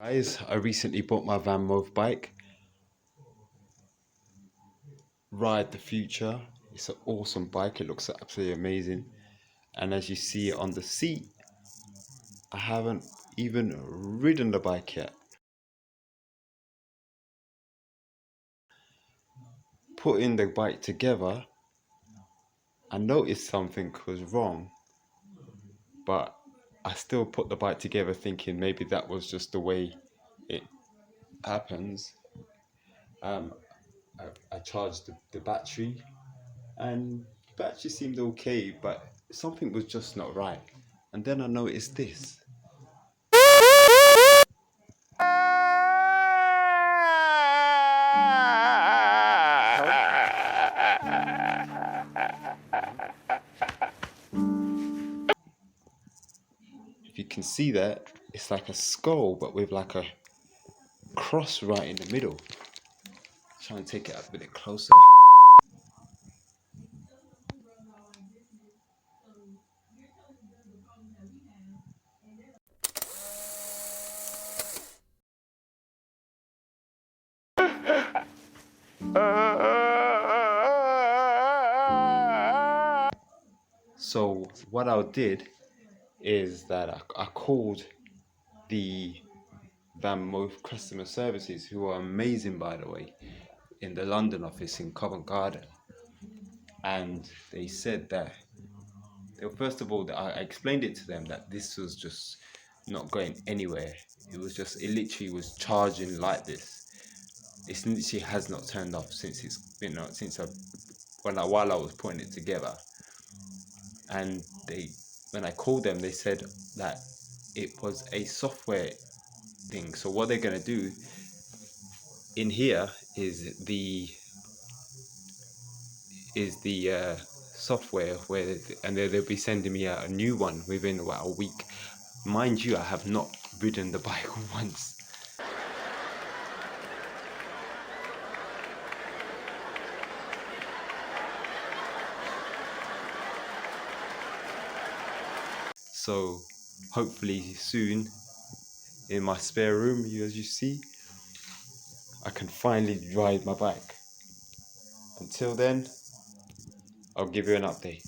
Guys, I recently bought my VanMoof bike. Ride the future. It's an awesome bike. It looks absolutely amazing. And as you see on the seat, I haven't even ridden the bike yet. Putting the bike together, I noticed something was wrong, but I still put the bike together thinking maybe that was just the way it happens. I charged the battery, and the battery seemed okay, but something was just not right. And then I noticed this. If you can see that, it's like a skull, but with like a cross right in the middle. Try and take it a bit closer. So what I did is that I called the VanMoof customer services, who are amazing, by the way, in the London office in Covent Garden, and they said that first of all, I explained it to them that this was just not going anywhere. It literally was charging like this. It literally has not turned off since while I was putting it together. And when I called them, they said that it was a software thing. So what they're gonna do in here is the software and they'll be sending me a new one within about a week. Mind you, I have not ridden the bike once. So hopefully soon, in my spare room, as you see, I can finally ride my bike. Until then, I'll give you an update.